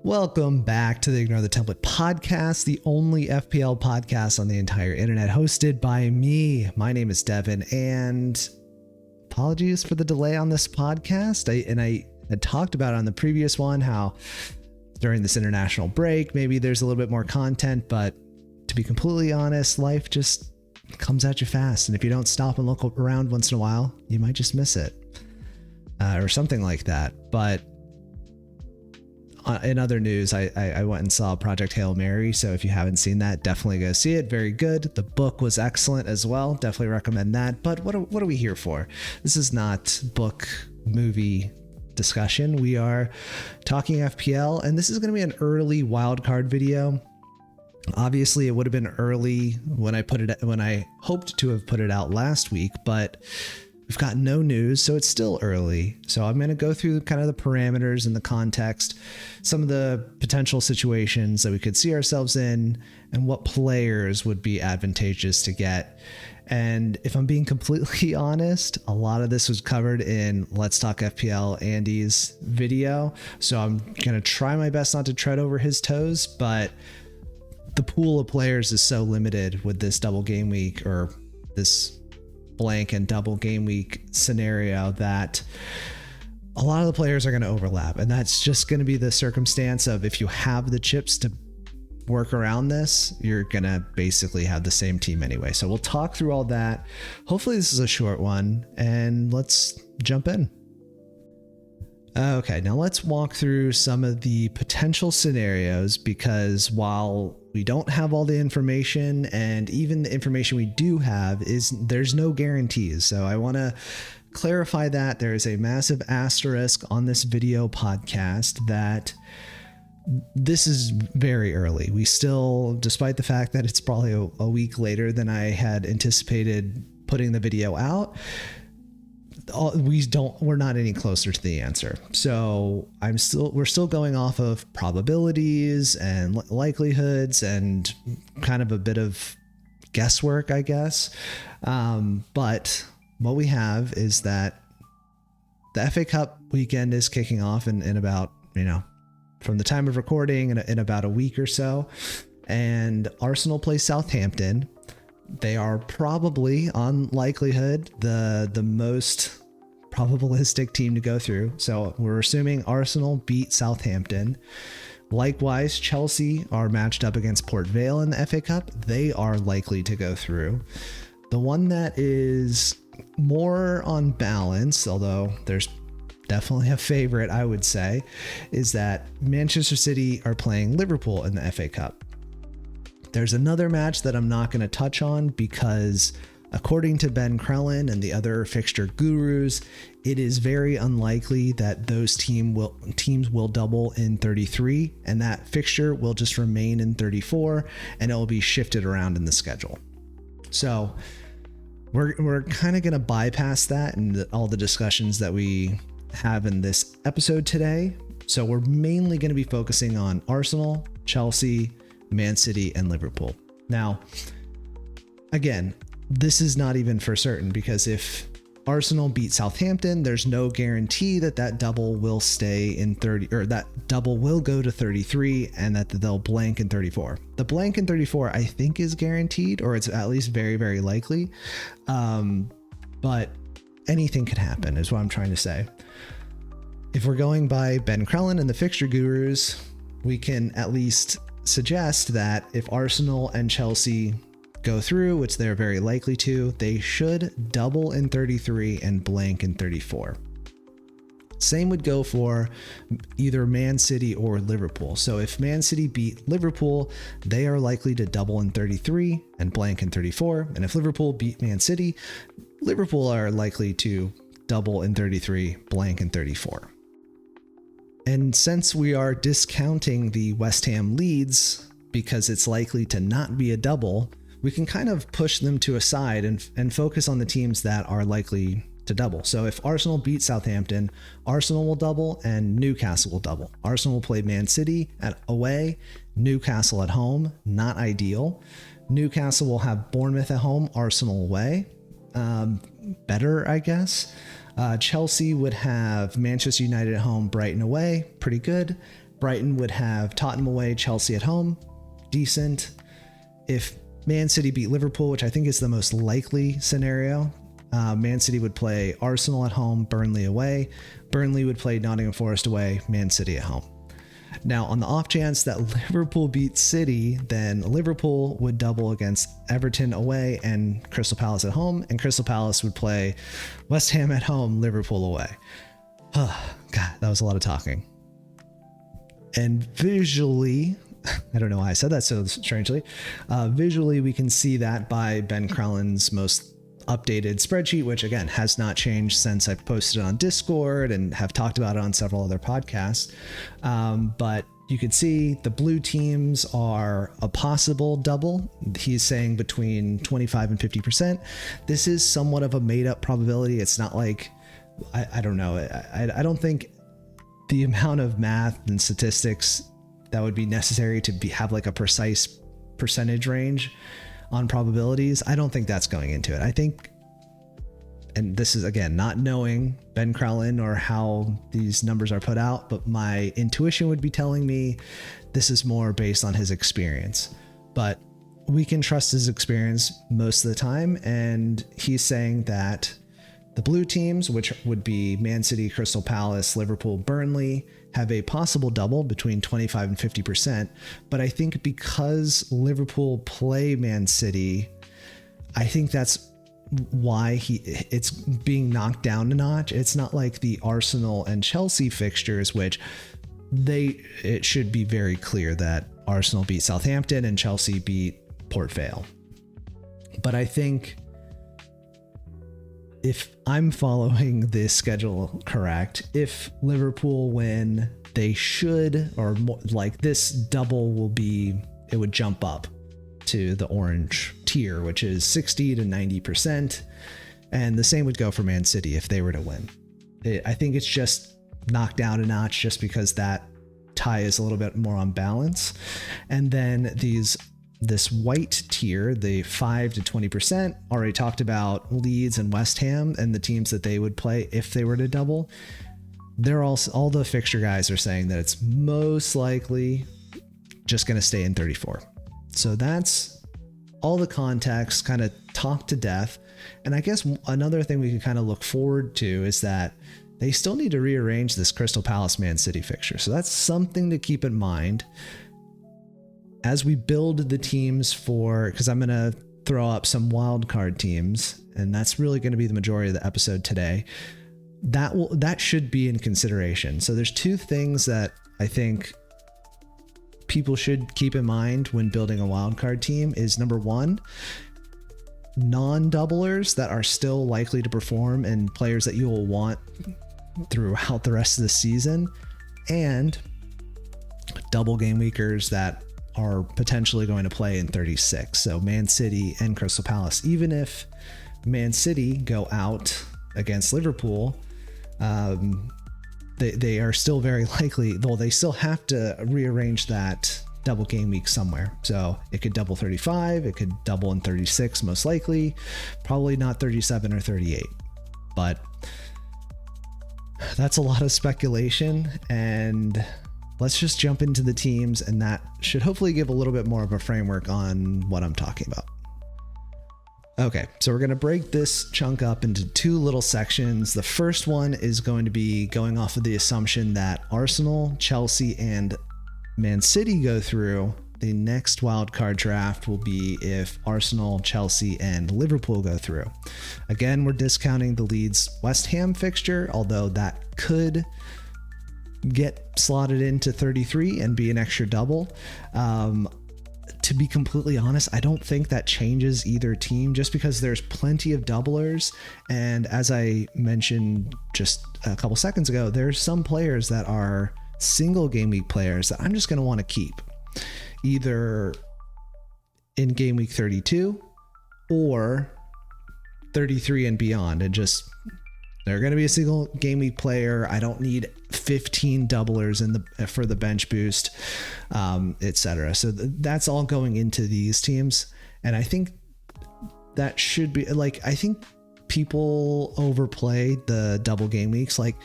Welcome back to the Ignore the Template podcast, the only FPL podcast on the entire internet, hosted by me. My name is Devin, and apologies for the delay on this podcast. I had talked about it on the previous one, how during this international break, maybe there's a little bit more content, but to be completely honest, life just comes at you fast. And if you don't stop and look around once in a while, you might just miss it or something like that. But in other news, I went and saw Project Hail Mary. So if you haven't seen that, definitely go see it. Very good. The book was excellent as well. Definitely recommend that. But what are we here for? This is not book movie discussion. We are talking FPL, and this is going to be an early wildcard video. Obviously, it would have been early when I hoped to have put it out last week, but we've got no news, so it's still early. So I'm going to go through kind of the parameters and the context, some of the potential situations that we could see ourselves in, and what players would be advantageous to get. And if I'm being completely honest, a lot of this was covered in Let's Talk FPL Andy's video. So I'm going to try my best not to tread over his toes, but the pool of players is so limited with this double game week, or this blank and double game week scenario, that a lot of the players are going to overlap. And that's just going to be the circumstance of, if you have the chips to work around this, you're going to basically have the same team anyway. So we'll talk through all that. Hopefully this is a short one, and let's jump in. Okay, now let's walk through some of the potential scenarios, because while we don't have all the information, and even the information we do have there's no guarantees. So I want to clarify that there is a massive asterisk on this video podcast, that this is very early. We still, despite the fact that it's probably a week later than I had anticipated putting the video out, we're not any closer to the answer. So we're still going off of probabilities and likelihoods and kind of a bit of guesswork, I guess. But what we have is that the FA Cup weekend is kicking off in about, from the time of recording in about a week or so. And Arsenal plays Southampton. They are probably, on likelihood, the most probabilistic team to go through. So we're assuming Arsenal beat Southampton. Likewise, Chelsea are matched up against Port Vale in the FA Cup. They are likely to go through. The one that is more on balance, although there's definitely a favorite, I would say, is that Manchester City are playing Liverpool in the FA Cup. There's another match that I'm not going to touch on, because according to Ben Crellin and the other fixture gurus, it is very unlikely that those teams will double in 33, and that fixture will just remain in 34, and it will be shifted around in the schedule. So we're kind of going to bypass that and all the discussions that we have in this episode today. So we're mainly going to be focusing on Arsenal, Chelsea, Man City, and Liverpool. Now, again, this is not even for certain, because if Arsenal beat Southampton, there's no guarantee that double will stay in 30, or that double will go to 33, and that they'll blank in 34. The blank in 34, I think, is guaranteed, or it's at least very, very likely. But anything could happen, is what I'm trying to say. If we're going by Ben Crellin and the fixture gurus, we can at least suggest that if Arsenal and Chelsea go through, which they're very likely to, they should double in 33 and blank in 34. Same would go for either Man City or Liverpool. So if Man City beat Liverpool, they are likely to double in 33 and blank in 34. And if Liverpool beat Man City, Liverpool are likely to double in 33, blank in 34. And since we are discounting the West Ham Leeds because it's likely to not be a double, we can kind of push them to a side and focus on the teams that are likely to double. So if Arsenal beat Southampton, Arsenal will double and Newcastle will double. Arsenal will play Man City away, Newcastle at home, not ideal. Newcastle will have Bournemouth at home, Arsenal away. Better, I guess. Chelsea would have Manchester United at home, Brighton away, pretty good. Brighton would have Tottenham away, Chelsea at home. Decent. If Man City beat Liverpool, which I think is the most likely scenario, Man City would play Arsenal at home, Burnley away. Burnley would play Nottingham Forest away, Man City at home. Now, on the off chance that Liverpool beats City, then Liverpool would double against Everton away and Crystal Palace at home, and Crystal Palace would play West Ham at home, Liverpool away. God, that was a lot of talking. And visually, I don't know why I said that so strangely, visually we can see that by Ben Crellin's most updated spreadsheet, which again has not changed since I posted it on Discord and have talked about it on several other podcasts. But you could see the blue teams are a possible double. He's saying between 25 and 50%. This is somewhat of a made up probability. It's not like, I don't know. I don't think the amount of math and statistics that would be necessary to have like a precise percentage range on probabilities, I don't think that's going into it. I think, and this is again not knowing Ben Crellin or how these numbers are put out, but my intuition would be telling me this is more based on his experience. But we can trust his experience most of the time, and he's saying that the blue teams, which would be Man City, Crystal Palace, Liverpool, Burnley, have a possible double between 25 and 50%. But I think because Liverpool play Man City, I think that's why it's being knocked down a notch. It's not like the Arsenal and Chelsea fixtures, which it should be very clear that Arsenal beat Southampton and Chelsea beat Port Vale. But I think if I'm following this schedule correct, if Liverpool win, they should, or more, like this double it would jump up to the orange tier, which is 60 to 90%. And the same would go for Man City if they were to win. I think it's just knocked down a notch just because that tie is a little bit more on balance. And then this white tier, the 5 to 20%, already talked about Leeds and West Ham and the teams that they would play if they were to double. They're all the fixture guys are saying that it's most likely just going to stay in 34. So that's all the context kind of talked to death. And I guess another thing we could kind of look forward to is that they still need to rearrange this Crystal Palace Man City fixture. So that's something to keep in mind as we build the teams because I'm going to throw up some wild card teams, and that's really going to be the majority of the episode today. That should be in consideration. So there's two things that I think people should keep in mind when building a wild card team is number one, non-doublers that are still likely to perform and players that you will want throughout the rest of the season, and double game weekers that are potentially going to play in 36. So Man City and Crystal Palace. Even if Man City go out against Liverpool, they are still very likely, though they still have to rearrange that double game week somewhere. So it could double 35, it could double in 36 most likely, probably not 37 or 38. But that's a lot of speculation, and let's just jump into the teams, and that should hopefully give a little bit more of a framework on what I'm talking about. Okay, so we're going to break this chunk up into two little sections. The first one is going to be going off of the assumption that Arsenal, Chelsea, and Man City go through. The next wildcard draft will be if Arsenal, Chelsea, and Liverpool go through. Again, we're discounting the Leeds West Ham fixture, although that could get slotted into 33 and be an extra double. To be completely honest, I don't think that changes either team, just because there's plenty of doublers. And as I mentioned just a couple seconds ago, there's some players that are single game week players that I'm just going to want to keep either in game week 32 or 33 and beyond, and just they're going to be a single game week player. I don't need 15 doublers for the bench boost, etc. So that's all going into these teams. And I think that should be like, I think people overplay the double game weeks. Like,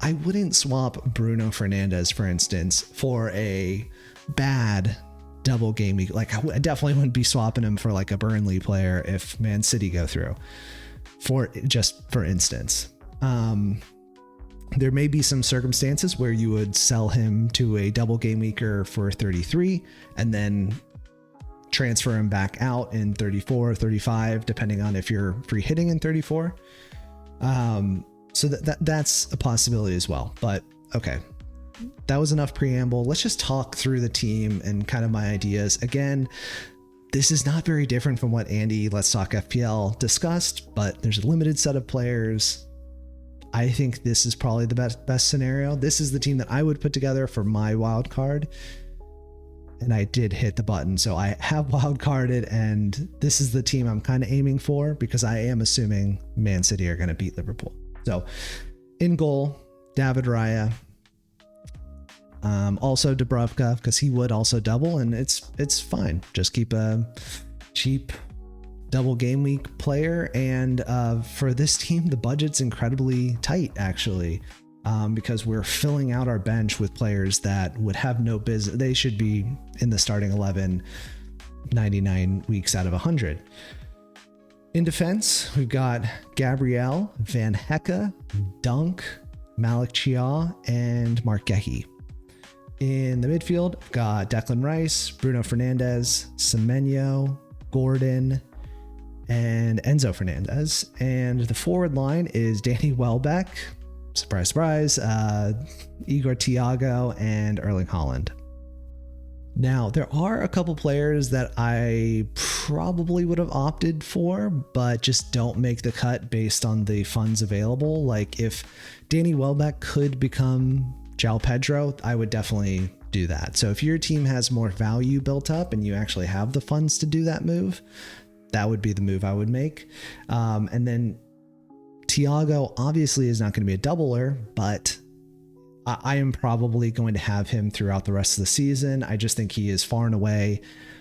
I wouldn't swap Bruno Fernandes, for instance, for a bad double game week. Like I definitely wouldn't be swapping him for like a Burnley player if Man City go through, for instance. There may be some circumstances where you would sell him to a double game weeker for 33 and then transfer him back out in 34 or 35, depending on if you're free hitting in 34. So that's a possibility as well. But okay, that was enough preamble. Let's just talk through the team and kind of my ideas. Again, this is not very different from what Andy Let's Talk FPL discussed, but there's a limited set of players. I think this is probably the best scenario. This is the team that I would put together for my wild card. And I did hit the button. So I have wild carded, and this is the team I'm kind of aiming for because I am assuming Man City are going to beat Liverpool. So in goal, David Raya. Also Dubravka, because he would also double, and it's fine. Just keep a cheap double game week player. And for this team, the budget's incredibly tight, actually, because we're filling out our bench with players that would have no business. They should be in the starting 11 99 weeks out of 100. In defense, we've got Gabriel, Van Hecke, Dunk, Malik Chia, and Mark Gehi. In the midfield, we've got Declan Rice, Bruno Fernandes, Semenyo, Gordon, and Enzo Fernandez. And the forward line is Danny Welbeck, surprise, surprise, Igor Thiago, and Erling Haaland. Now, there are a couple players that I probably would have opted for, but just don't make the cut based on the funds available. Like if Danny Welbeck could become João Pedro, I would definitely do that. So if your team has more value built up and you actually have the funds to do that move, that would be the move I would make. And then Thiago obviously is not going to be a doubler, but I am probably going to have him throughout the rest of the season. I just think he is far and away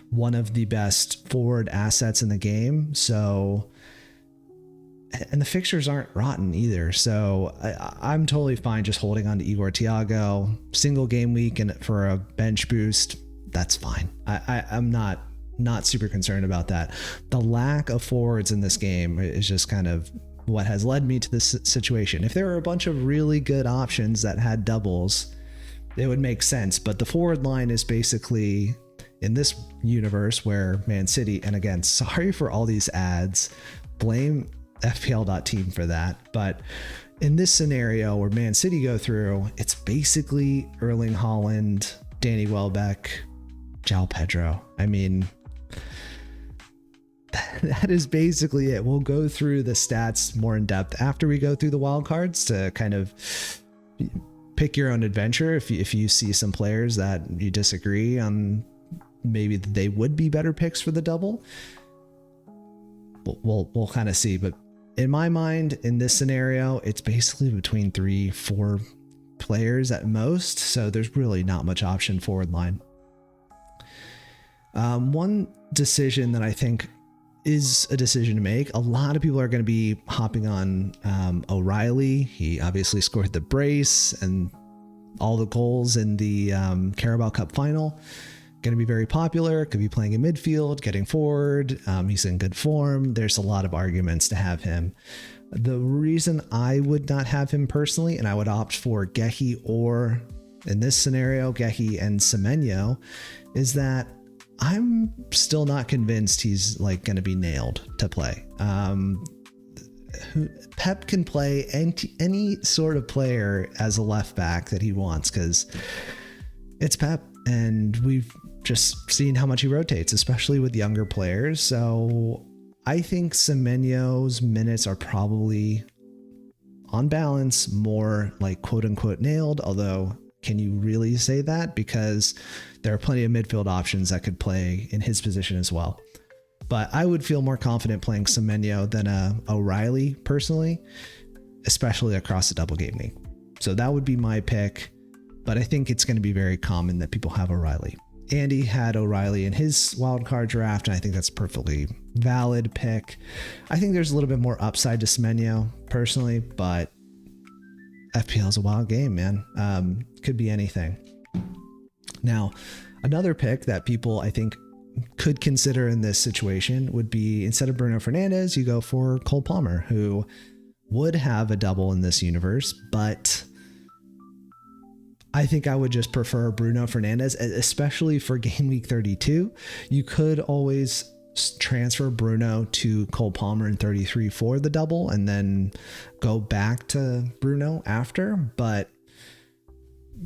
one of the best forward assets in the game. So, and the fixtures aren't rotten either. So I'm totally fine just holding on to Igor Thiago, single game week, and for a bench boost, that's fine. I'm not super concerned about that. The lack of forwards in this game is just kind of what has led me to this situation. If there were a bunch of really good options that had doubles, it would make sense. But the forward line is basically in this universe where Man City, and again, sorry for all these ads, blame FPL.team for that. But in this scenario where Man City go through, it's basically Erling Haaland, Danny Welbeck, João Pedro. I mean, that is basically it. We'll go through the stats more in depth after we go through the wild cards to kind of pick your own adventure. If you see some players that you disagree on, maybe they would be better picks for the double, we'll kind of see. But in my mind, in this scenario, it's basically between 3-4 players at most. So there's really not much option forward line. One decision that I think is a decision to make. A lot of people are going to be hopping on O'Reilly. He obviously scored the brace and all the goals in the Carabao Cup final. Going to be very popular. Could be playing in midfield, getting forward. He's in good form. There's a lot of arguments to have him. The reason I would not have him personally, and I would opt for Gehi or, in this scenario, Gehi and Semenyo, is that I'm still not convinced he's like going to be nailed to play. Pep can play any sort of player as a left back that he wants because it's Pep, and we've just seen how much he rotates, especially with younger players. So I think Semenyo's minutes are probably, on balance, more like quote unquote nailed, although can you really say that? Because there are plenty of midfield options that could play in his position as well. But I would feel more confident playing Semenyo than O'Reilly personally, especially across the double game week. So that would be my pick. But I think it's going to be very common that people have O'Reilly. Andy had O'Reilly in his wildcard draft, and I think that's a perfectly valid pick. I think there's a little bit more upside to Semenyo personally, but FPL is a wild game, man. Could be anything. Now, another pick that people I think could consider in this situation would be, instead of Bruno Fernandes, you go for Cole Palmer, who would have a double in this universe, but I think I would just prefer Bruno Fernandes, especially for Gameweek 32. You could always transfer Bruno to Cole Palmer in 33 for the double and then go back to Bruno after. But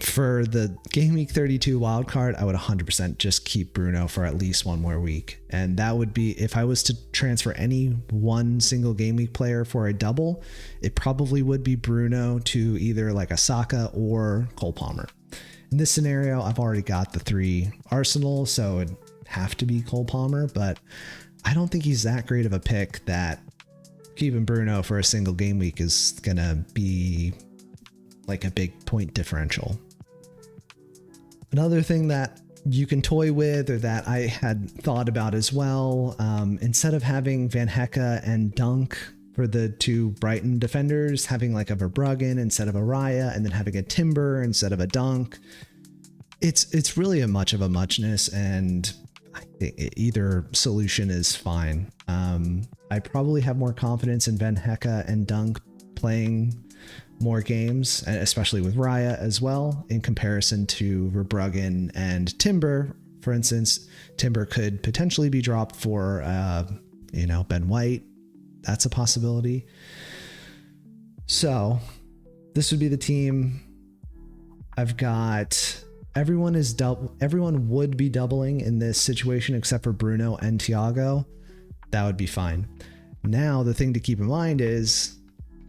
for the Gameweek 32 wildcard, I would 100% just keep Bruno for at least one more week. And that would be, if I was to transfer any one single Gameweek player for a double, it probably would be Bruno to either like a Saka or Cole Palmer. In this scenario, I've already got the 3 Arsenal, so it'd have to be Cole Palmer, but I don't think he's that great of a pick that keeping Bruno for a single game week is going to be like a big point differential. Another thing that you can toy with, or that I had thought about as well, instead of having Van Hecke and Dunk for the 2 Brighton defenders, having like a Verbruggen instead of a Raya, and then having a Timber instead of a Dunk, it's really a much of a muchness, and I think either solution is fine. I probably have more confidence in Van Hecke and Dunk playing more games, especially with Raya as well, in comparison to Verbruggen and Timber. For instance, Timber could potentially be dropped for, Ben White. That's a possibility. So this would be the team. I've got everyone would be doubling in this situation except for Bruno and Thiago. That would be fine. Now, the thing to keep in mind is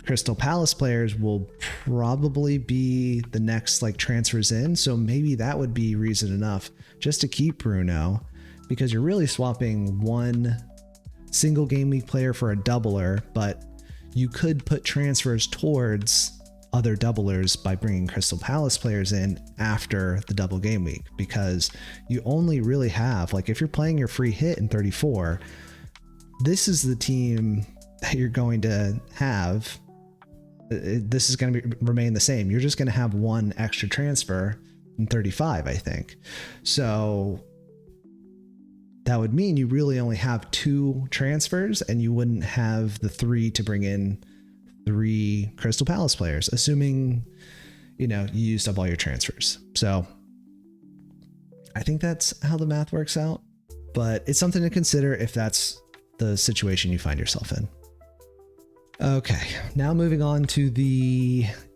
Crystal Palace players will probably be the next like transfers in. So maybe that would be reason enough just to keep Bruno, because you're really swapping one single game week player for a doubler, but you could put transfers towards other doublers by bringing Crystal Palace players in after the double game week, because you only really have, like, if you're playing your free hit in 34, this is the team that you're going to have. This is going to remain the same. You're just going to have one extra transfer in 35, I think. So that would mean you really only have 2 transfers, and you wouldn't have the 3 to bring in 3 Crystal Palace players, assuming, you used up all your transfers. So I think that's how the math works out, but it's something to consider if that's the situation you find yourself in. Okay, now moving on to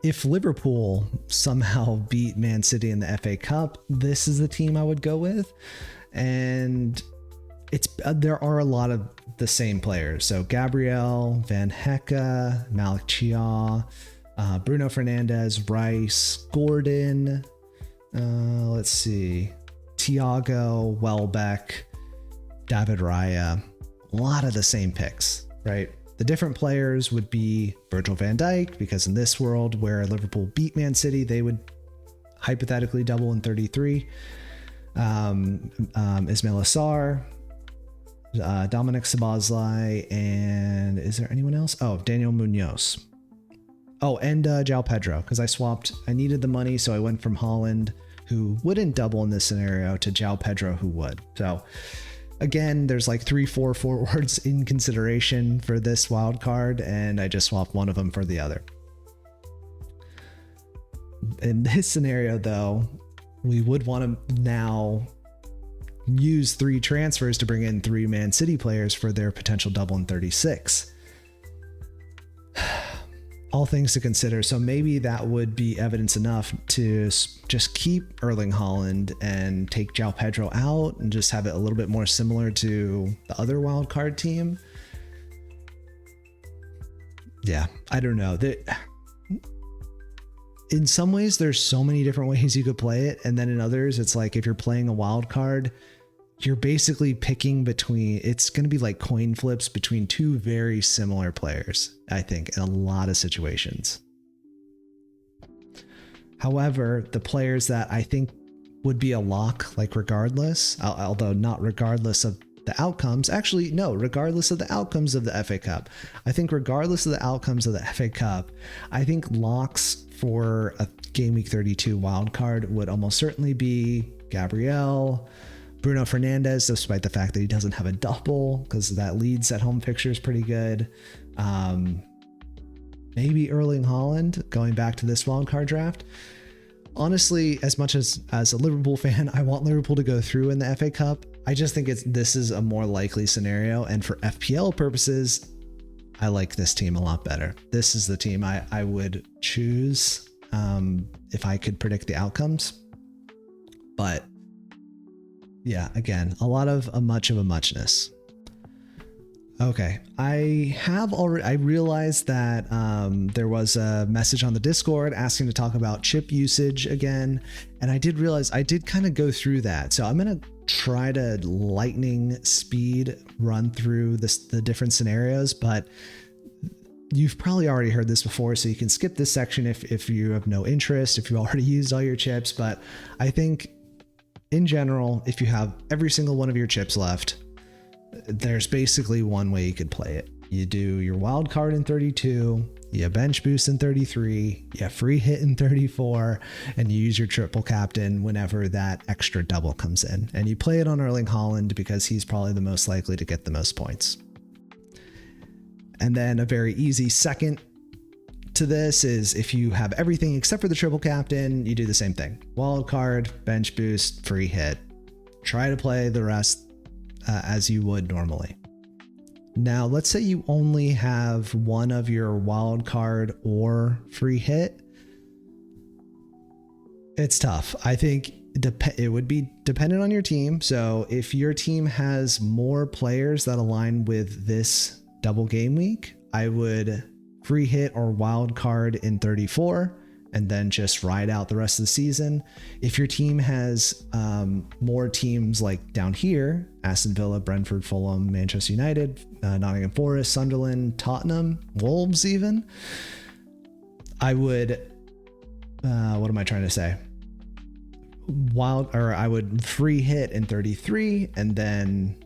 if Liverpool somehow beat Man City in the FA Cup, this is the team I would go with. And there are a lot of the same players. So Gabriel, Van Hecke, Malik Chia, Bruno Fernandes, Rice, Gordon, let's see, Thiago, Welbeck, David Raya. A lot of the same picks, right? The different players would be Virgil van Dijk, because in this world where Liverpool beat Man City, they would hypothetically double in 33. Ismail Assar, Dominic Szoboszlai, and is there anyone else? Oh, Daniel Munoz. Oh, and João Pedro, because I needed the money, so I went from Holland, who wouldn't double in this scenario, to João Pedro, who would. So again, there's like 3-4 forwards in consideration for this wild card, and I just swapped one of them for the other. In this scenario, though, we would want to now use 3 transfers to bring in 3 Man City players for their potential double in 36. All things to consider. So maybe that would be evidence enough to just keep Erling Haaland and take João Pedro out and just have it a little bit more similar to the other wildcard team. Yeah, I don't know. In some ways, there's so many different ways you could play it. And then in others, it's like if you're playing a wild card, you're basically picking between, it's going to be like coin flips between 2 very similar players, I think, in a lot of situations. However, the players that I think would be a lock, like regardless, although not regardless of the outcomes, actually, no, regardless of the outcomes of the FA Cup, I think regardless of the outcomes of the FA Cup, I think locks for a Game Week 32 wildcard would almost certainly be Gabriel, Bruno Fernandes, despite the fact that he doesn't have a double, because that Leeds at home fixture is pretty good. Maybe Erling Haaland, going back to this wildcard draft. Honestly, as much as a Liverpool fan, I want Liverpool to go through in the FA Cup. I just think this is a more likely scenario. And for FPL purposes, I like this team a lot better. This is the team I would choose if I could predict the outcomes. But yeah, again, a lot of a muchness. Okay, I realized that there was a message on the Discord asking to talk about chip usage again, and I did realize I did kind of go through that. So I'm gonna try to lightning speed run through the different scenarios, but you've probably already heard this before, so you can skip this section if you have no interest, if you already used all your chips. But I think in general, if you have every single one of your chips left, there's basically one way you could play it. You do your wild card in 32, you bench boost in 33, you free hit in 34, and you use your triple captain whenever that extra double comes in. And you play it on Erling Haaland because he's probably the most likely to get the most points. And then a very easy second to this is if you have everything except for the triple captain, you do the same thing. Wild card, bench boost, free hit. Try to play the rest as you would normally. Now, let's say you only have one of your wild card or free hit. It's tough. I think it would be dependent on your team. So if your team has more players that align with this double game week, I would free hit or wild card in 34 and then just ride out the rest of the season. If your team has more teams like down here, Aston Villa, Brentford, Fulham, Manchester United, Nottingham Forest, Sunderland, Tottenham, Wolves even, I would, what am I trying to say? I would free hit in 33 and then,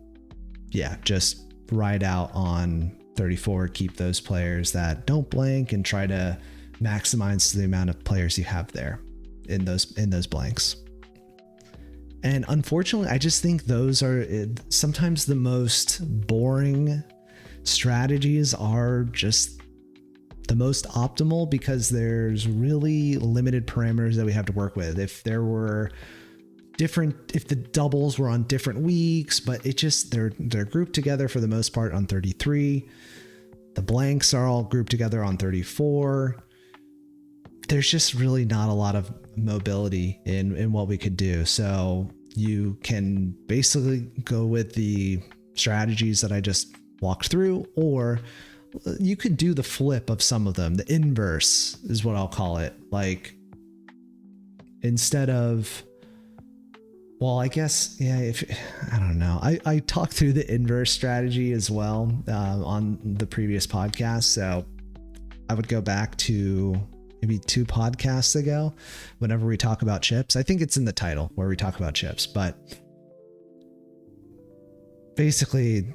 yeah, just ride out on 34, keep those players that don't blank and try to maximize the amount of players you have there in those blanks. And unfortunately, I just think those are sometimes the most boring strategies are just the most optimal because there's really limited parameters that we have to work with. If there were if the doubles were on different weeks, but they're grouped together for the most part on 33. The blanks are all grouped together on 34. There's just really not a lot of mobility in what we could do. So you can basically go with the strategies that I just walked through, or you could do the flip of some of them. The inverse is what I'll call it. Like instead of, well, I guess, yeah, I don't know. I talked through the inverse strategy as well on the previous podcast. So I would go back to maybe 2 podcasts ago whenever we talk about chips. I think it's in the title where we talk about chips, but basically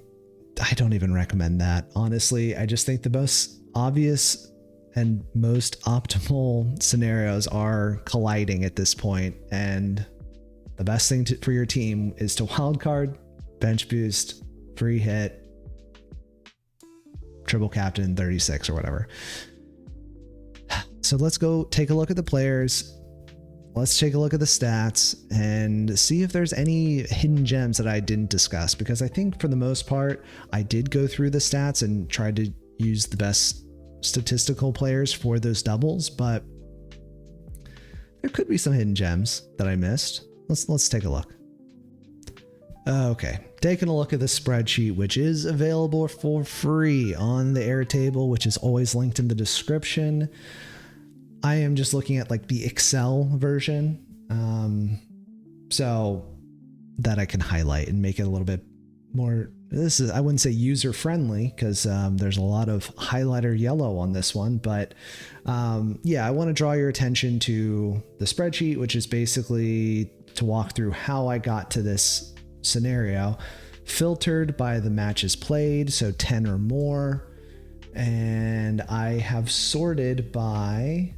I don't even recommend that. Honestly, I just think the most obvious and most optimal scenarios are colliding at this point, and the best thing for your team is to wildcard, bench boost, free hit, triple captain 36 or whatever. So let's go take a look at the players. Let's take a look at the stats and see if there's any hidden gems that I didn't discuss, because I think for the most part, I did go through the stats and tried to use the best statistical players for those doubles, but there could be some hidden gems that I missed. Let's take a look. Okay, taking a look at the spreadsheet, which is available for free on the Airtable, which is always linked in the description. I am just looking at like the Excel version, so that I can highlight and make it a little bit more. I wouldn't say user friendly because there's a lot of highlighter yellow on this one, but yeah, I want to draw your attention to the spreadsheet, which is basically to walk through how I got to this scenario filtered by the matches played, so 10 or more. And I have sorted by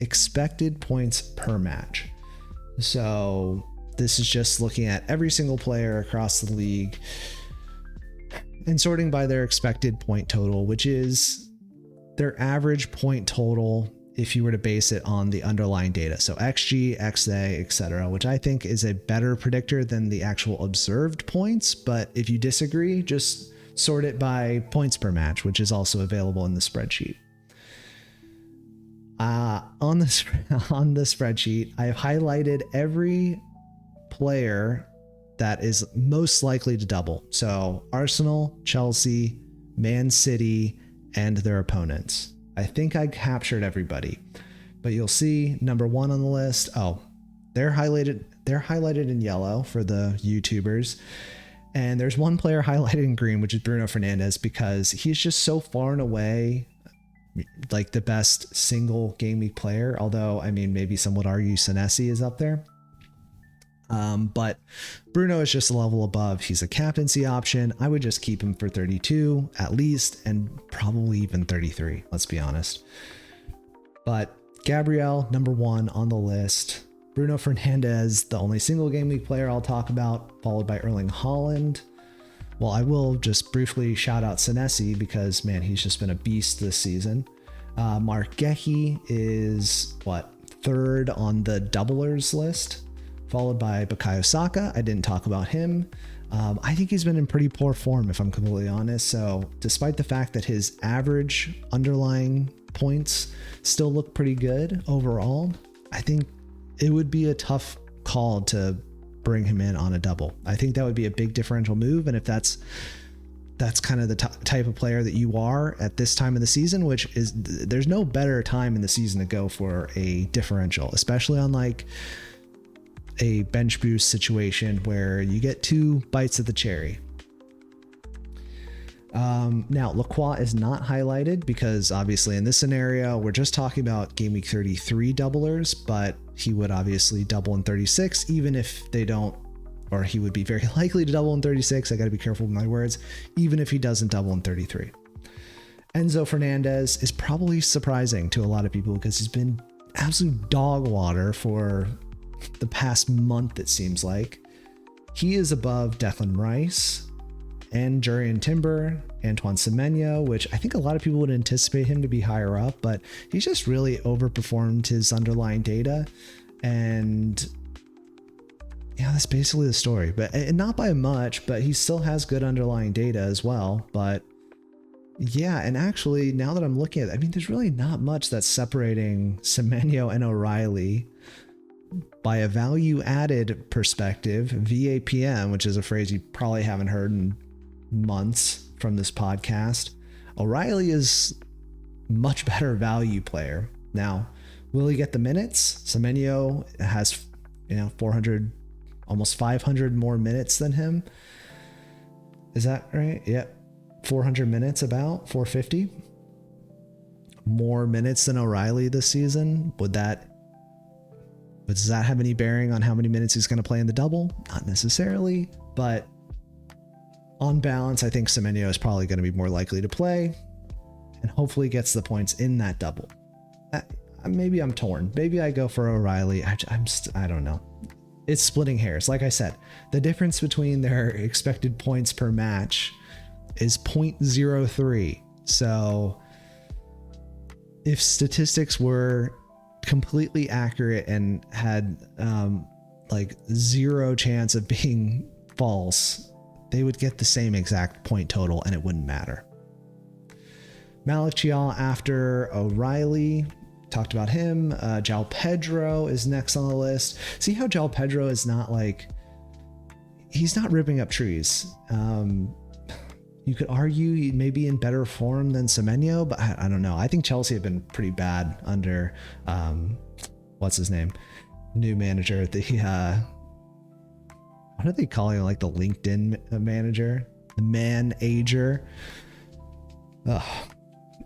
expected points per match. So this is just looking at every single player across the league and sorting by their expected point total, which is their average point total if you were to base it on the underlying data. So XG, XA, etc., which I think is a better predictor than the actual observed points. But if you disagree, just sort it by points per match, which is also available in the spreadsheet. On the spreadsheet, I have highlighted every player that is most likely to double. So Arsenal, Chelsea, Man City, and their opponents. I think I captured everybody, but you'll see number 1 on the list. Oh, they're highlighted in yellow for the YouTubers. And there's one player highlighted in green, which is Bruno Fernandes, because he's just so far and away like the best single game week player. Although, I mean, maybe some would argue Senesi is up there. But Bruno is just a level above. He's a captaincy option. I would just keep him for 32 at least, and probably even 33. Let's be honest. But Gabriel, number 1 on the list. Bruno Fernandes, the only single game week player I'll talk about, followed by Erling Haaland. Well, I will just briefly shout out Senesi because, man, he's just been a beast this season. Mark Gehi is, 3rd on the doublers list, followed by Bukayo Saka. I didn't talk about him. I think he's been in pretty poor form, if I'm completely honest. So despite the fact that his average underlying points still look pretty good overall, I think it would be a tough call to bring him in on a double. I think that would be a big differential move. And if that's kind of the type of player that you are at this time of the season, which is, there's no better time in the season to go for a differential, especially on like a bench boost situation where you get 2 bites of the cherry. Now Lacroix is not highlighted because obviously in this scenario, we're just talking about game week 33 doublers, but he would obviously double in 36, even if they don't, or he would be very likely to double in 36. I got to be careful with my words, even if he doesn't double in 33. Enzo Fernandez is probably surprising to a lot of people because he's been absolute dog water for the past month, it seems like. He is above Declan Rice and Jurriën Timber, Antoine Semenyo, which I think a lot of people would anticipate him to be higher up, but he's just really overperformed his underlying data. And yeah, that's basically the story, but and not by much, but he still has good underlying data as well. But yeah, and actually now that I'm looking at it, I mean, there's really not much that's separating Semenyo and O'Reilly. By a value added perspective, VAPM, which is a phrase you probably haven't heard in months from this podcast, O'Reilly is much better value player. Now, will he get the minutes? Semenyo has, 400, almost 500 more minutes than him. Is that right? Yep. 400 minutes, about 450 more minutes than O'Reilly this season. Does that have any bearing on how many minutes he's going to play in the double? Not necessarily, but on balance, I think Semenyo is probably going to be more likely to play and hopefully gets the points in that double. Maybe I'm torn. Maybe I go for O'Reilly. I don't know. It's splitting hairs. Like I said, the difference between their expected points per match is 0.03. So if statistics were completely accurate and had like 0 chance of being false, they would get the same exact point total and it wouldn't matter. Malik Chial after O'Reilly, talked about him. João Pedro is next on the list. See how João Pedro is not like, he's not ripping up trees. You could argue he may be in better form than Semenyo, but I don't know. I think Chelsea have been pretty bad under, what's his name? New manager. What are they calling him? Like the LinkedIn manager? The manager? Ugh.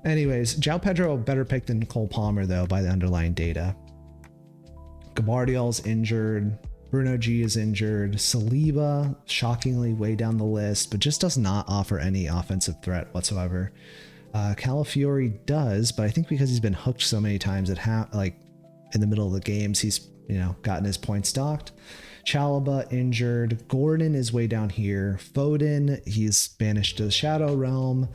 Anyways, João Pedro, better pick than Cole Palmer, though, by the underlying data. Gabardio's injured. Bruno G is injured. Saliba, shockingly way down the list, but just does not offer any offensive threat whatsoever. Calafiori does, but I think because he's been hooked so many times at like in the middle of the games, he's gotten his points docked. Chalobah injured. Gordon is way down here. Foden, he's banished to the Shadow Realm.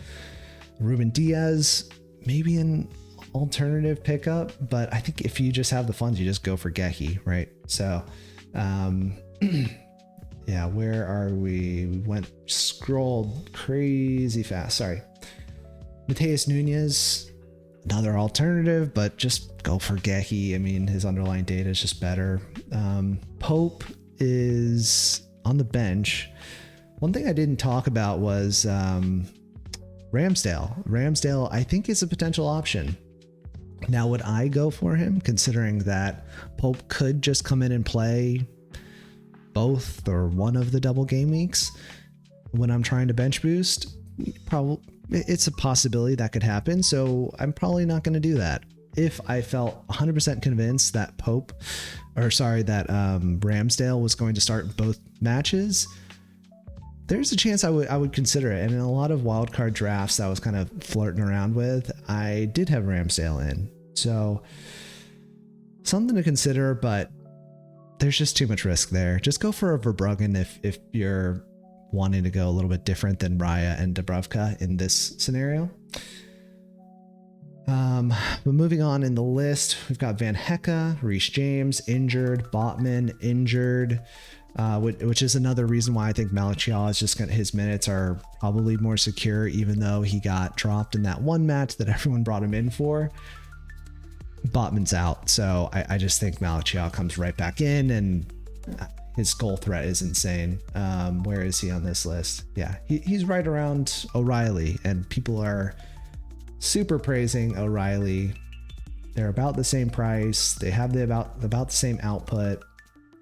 Ruben Diaz, maybe an alternative pickup, but I think if you just have the funds, you just go for Gehi, right? So yeah, where are we? We scrolled crazy fast. Sorry. Mateus Nunes, another alternative, but just go for Gehi. I mean, his underlying data is just better. Pope is on the bench. One thing I didn't talk about was Ramsdale. Ramsdale, I think, is a potential option. Now, would I go for him, considering that Pope could just come in and play both or one of the double game weeks when I'm trying to bench boost? Probably, it's a possibility that could happen. So I'm probably not going to do that. If I felt 100% convinced that Ramsdale was going to start both matches, there's a chance I would consider it. And in a lot of wildcard drafts that I was kind of flirting around with, I did have Ramsdale in. So something to consider, but there's just too much risk there. Just go for a Verbruggen if you're wanting to go a little bit different than Raya and Dubravka in this scenario. But moving on in the list, we've got Van Hecke, Reece James injured, Botman injured, which is another reason why I think Malachial is just his minutes are probably more secure, even though he got dropped in that one match that everyone brought him in for. Botman's out, so I just think Malachial comes right back in, and his goal threat is insane. Where is he on this list? Yeah, he's right around O'Reilly, and people are super praising O'Reilly. They're about the same price. They have about the same output.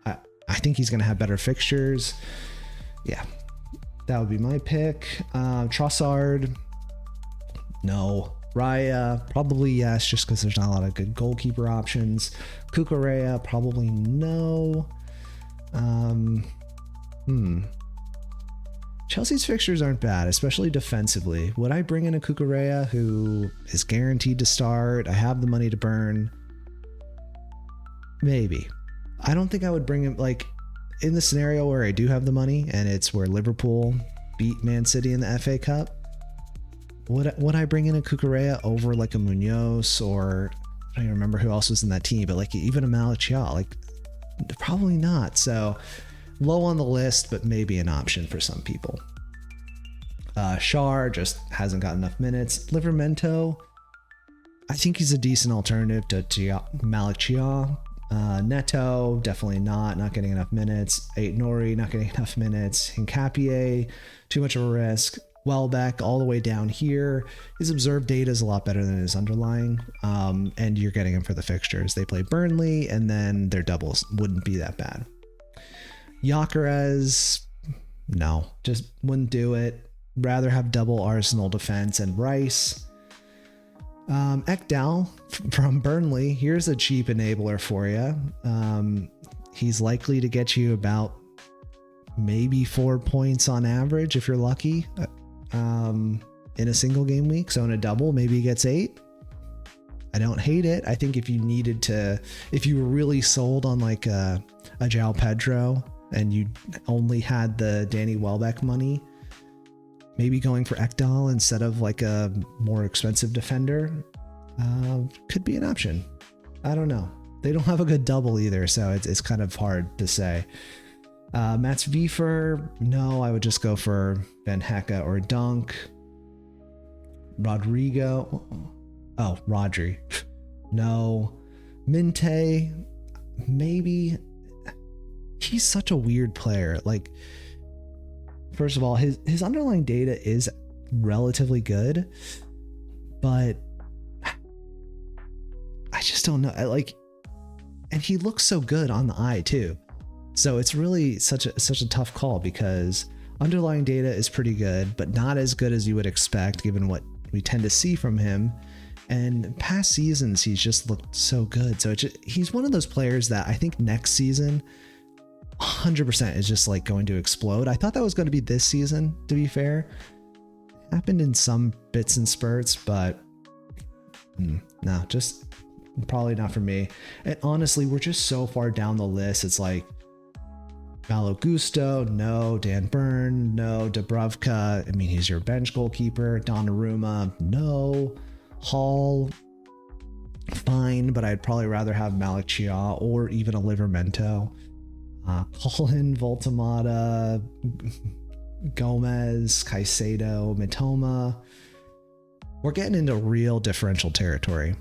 I think he's going to have better fixtures. Yeah, that would be my pick. Trossard, no. Raya, probably yes, just because there's not a lot of good goalkeeper options. Cucurella, probably no. Chelsea's fixtures aren't bad, especially defensively. Would I bring in a Cucurella who is guaranteed to start? I have the money to burn. Maybe. I don't think I would bring him, like, in the scenario where I do have the money and it's where Liverpool beat Man City in the FA Cup. Would I bring in a Cucurella over like a Munoz, or I don't even remember who else was in that team, but like even a Malachial? Like, probably not. So low on the list, but maybe an option for some people. Shar just hasn't got enough minutes. Livramento, I think he's a decent alternative to Malachial. Neto, definitely not getting enough minutes. Nori, not getting enough minutes. Hincapié, too much of a risk. Welbeck, all the way down here. His observed data is a lot better than his underlying, and you're getting him for the fixtures. They play Burnley, and then their doubles wouldn't be that bad. Gyökeres, no, just wouldn't do it. Rather have double Arsenal defense and Rice. Ekdal from Burnley, here's a cheap enabler for you. He's likely to get you about maybe 4 points on average if you're lucky in a single game week. So in a double, maybe he gets 8. I don't hate it. I think if you were really sold on like a João Pedro and you only had the Danny Welbeck money, maybe going for Ekdal instead of like a more expensive defender could be an option. I don't know. They don't have a good double either, so it's kind of hard to say. Mats Wiefer, no, I would just go for Van Hecke or Dunk. Rodri, no. Minte, maybe. He's such a weird player. Like, first of all, his underlying data is relatively good, but I just don't know. And he looks so good on the eye too. So it's really such a tough call, because underlying data is pretty good, but not as good as you would expect given what we tend to see from him. And past seasons, he's just looked so good. So he's one of those players that I think next season 100% is just like going to explode. I thought that was going to be this season, to be fair. Happened in some bits and spurts, but no, just probably not for me. And honestly, we're just so far down the list. It's like Malo Gusto, no. Dan Burn, no. Dubravka, I mean, he's your bench goalkeeper. Donnarumma, no. Hall, fine, but I'd probably rather have Malik Chia or even a Livermento. Colin, Voltamata, Gomez, Caicedo, Mitoma. We're getting into real differential territory.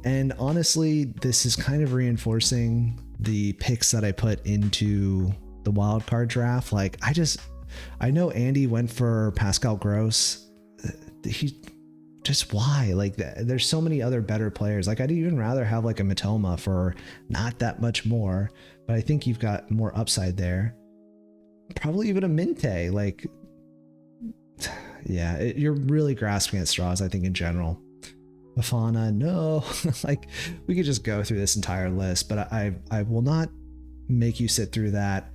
And honestly, this is kind of reinforcing the picks that I put into the wildcard draft. Like, I know Andy went for Pascal Gross. Why? Like, there's so many other better players. Like, I'd even rather have like a Mitoma for not that much more, but I think you've got more upside there. Probably even a Minte. Like, yeah, you're really grasping at straws, I think, in general. Fofana, no. Like, we could just go through this entire list, but I will not make you sit through that.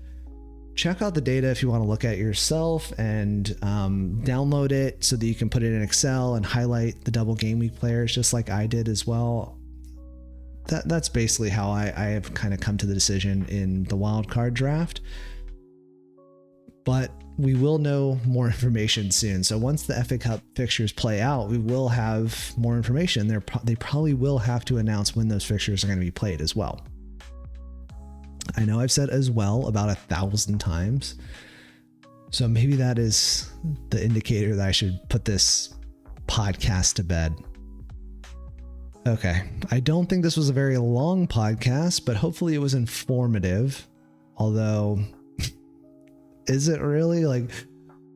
Check out the data if you want to look at it yourself, and download it so that you can put it in Excel and highlight the double game week players, just like I did as well. That's basically how I have kind of come to the decision in the wild card draft. But we will know more information soon. So once the FA Cup fixtures play out, we will have more information. They probably will have to announce when those fixtures are going to be played as well. I know I've said as well about 1,000 times. So maybe that is the indicator that I should put this podcast to bed. Okay. I don't think this was a very long podcast, but hopefully it was informative. Although, is it really? Like,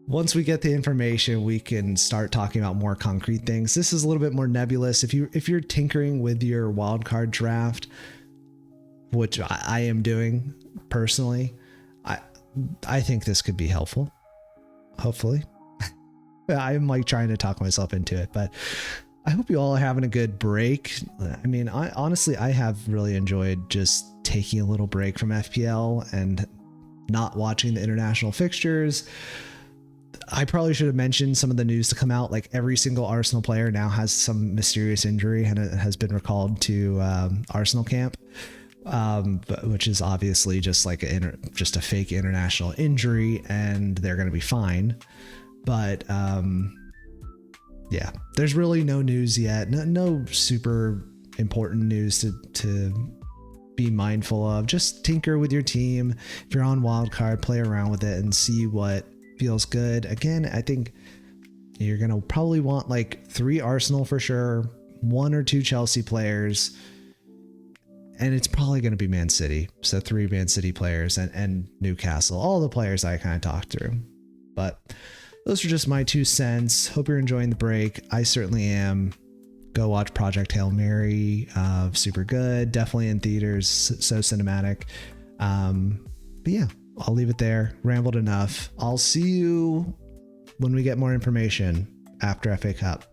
once we get the information, we can start talking about more concrete things. This is a little bit more nebulous. If you're tinkering with your wildcard draft, which I am doing personally, I think this could be helpful. Hopefully. I'm like trying to talk myself into it, but I hope you all are having a good break. I mean, honestly, I have really enjoyed just taking a little break from FPL and not watching the international fixtures. I probably should have mentioned some of the news to come out. Like, every single Arsenal player now has some mysterious injury and it has been recalled to Arsenal camp. Which is obviously just like just a fake international injury, and they're going to be fine. But yeah, there's really no news yet. No super important news to be mindful of. Just tinker with your team. If you're on wildcard, play around with it and see what feels good. Again, I think you're going to probably want like 3 Arsenal for sure, 1 or 2 Chelsea players. And it's probably going to be Man City. So 3 Man City players and Newcastle, all the players I kind of talked through. But those are just my 2 cents. Hope you're enjoying the break. I certainly am. Go watch Project Hail Mary. Super good. Definitely in theaters. So cinematic. But yeah, I'll leave it there. Rambled enough. I'll see you when we get more information after FA Cup.